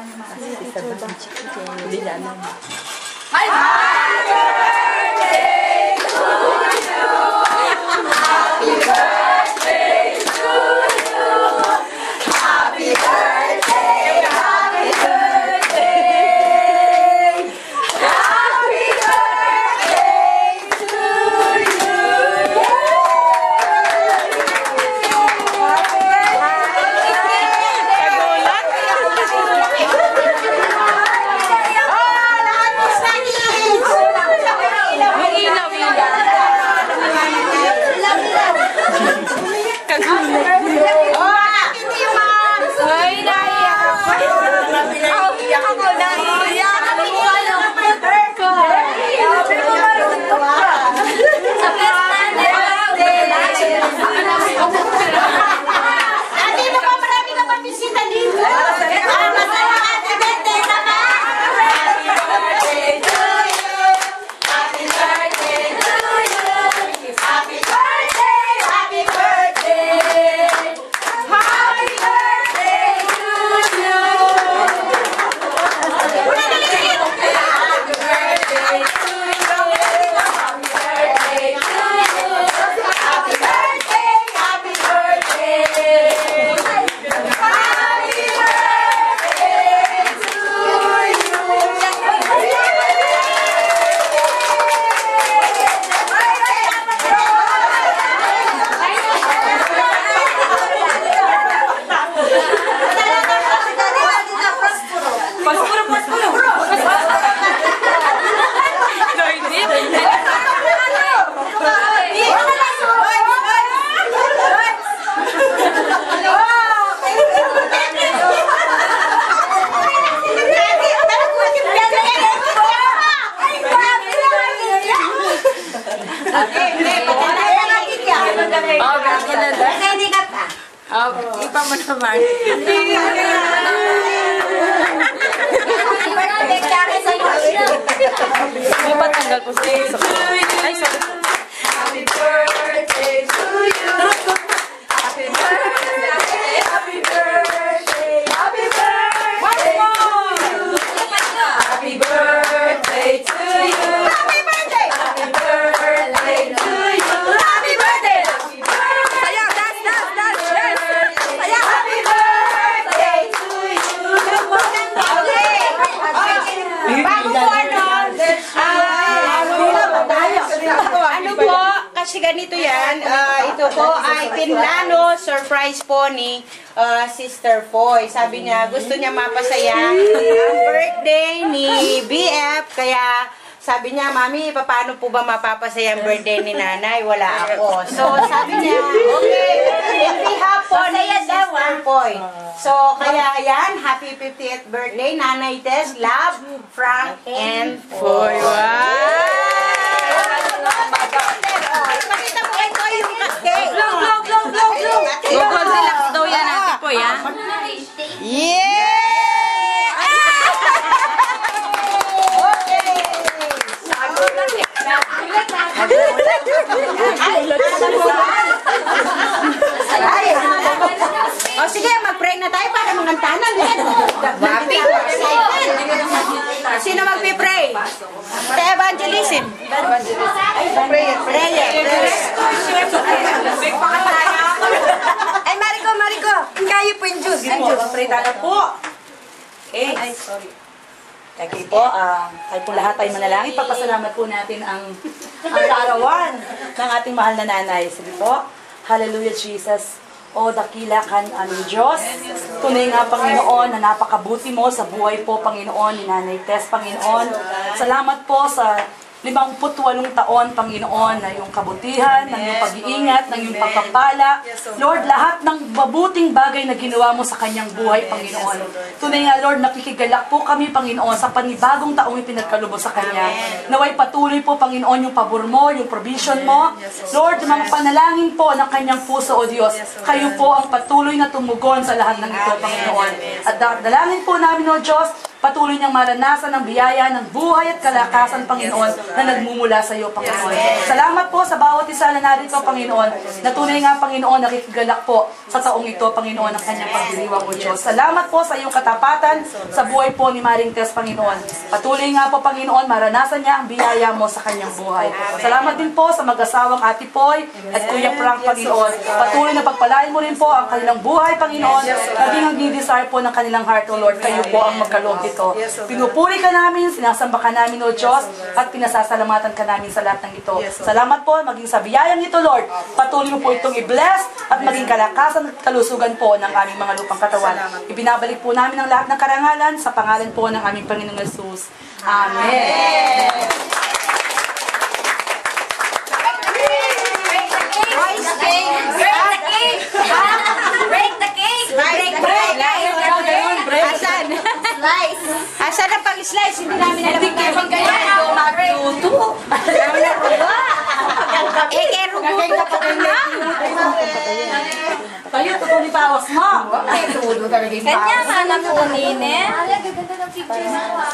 Hindi niya alam. Happy birthday to you! Happy birthday to you! Happy birthday! Happy birthday! Happy birthday to you! Ipa mo naman. May patanggal po sa isa. Ay, sorry. Happy birthday to you. Happy birthday. Happy birthday. Happy birthday. Happy birthday to you. Happy birthday. Happy birthday to you. Happy birthday. Sayaw, dance, dance, dance, dance. Sayaw. Happy birthday to you. Bago po ano po, kasi ganito yan, ito po ay pinlano surprise po ni Sister Foy. Sabi niya, gusto niya mapasaya ang birthday ni BF, kaya sabi niya, Mami, paano po ba mapapasaya ang birthday ni Nanay? Wala ako. So, sabi niya, okay, in behalf po ni Sister Foy. So, kaya yan, happy 50th birthday, Nanay Tess, love, Frank, and Foy. Wow! Ipakita mo kay Foy yung cake. Blow, blow, blow, blow, blow. Google relax daw yan natin po, ya. Yeah! O sige, mag-pray na tayo para mangantanan. Happy birthday! Sino magpipray? Sa evangelism. Prayer. Ay, Mariko. Kayo po yung juice. Pray tayo po. Okay. Ay, sorry. Okay po, kayo po lahat ay manalangin. Pagpasalamat po natin ang kaarawan ng ating mahal na nanay. Sige po, Hallelujah Jesus. O dakila kan aming Diyos. Tunay nga, Panginoon, na napakabuti mo sa buhay po, Panginoon, ni Nanay Tess, Panginoon. Salamat po sa 58 taon, Panginoon, na yung kabutihan, ng yung pag-iingat, ng yung pagpapala. Lord, lahat ng mabuting bagay na ginawa mo sa kanyang buhay, Panginoon. Tunay nga, Lord, nakikigalak po kami, Panginoon, sa panibagong taong ipinagkalubos sa kanya. Naway patuloy po, Panginoon, yung pabor mo, yung provision mo. Lord, yung mga panalangin po ng kanyang puso, O Diyos, kayo po ang patuloy na tumugon sa lahat ng ito, Panginoon. At dalangin po namin, O Diyos, patuloy niyang maranasan ang biyaya ng buhay at kalakasan, Panginoon, na nagmumula sa iyo, Panginoon. Salamat po sa bawat isa na narito, Panginoon, na tunay nga, Panginoon, nakikigalak po sa taong ito, Panginoon, ang kanyang pagdiriwang, O Diyos. Salamat po sa iyong katapatan sa buhay po ni Maring Tess, Panginoon. Patuloy nga po, Panginoon, maranasan niya ang biyaya mo sa kanyang buhay. Salamat din po sa mag-asawang Ate Poy at Kuya Frank, Panginoon. Patuloy na pagpalain mo rin po ang kanilang buhay, Panginoon, naging ang desire po ng kanilang heart, O Lord. Kayo po ang magkaloob dito. Pinupuri ka namin, sinasamba ka namin, O Diyos, at pinasasalamatan ka namin sa lahat ng ito. Salamat po, maging sa biyayang ito, Lord. Patuloy mo po itong i-bless at maging kalakasan at kalusugan po ng aming mga lupang katawan. Ibinabalik po namin ang lahat ng karangalan sa pangalan po ng aming Panginoong Yesus. Amen. Asan? Asan ang pang-slice? Hindi namin alam ang gawin kaya. Magluto. Kaya rugo ka Kayo, tutuloy pawas mo. Kanya sana po nini. Gaganda ng picture mo ah.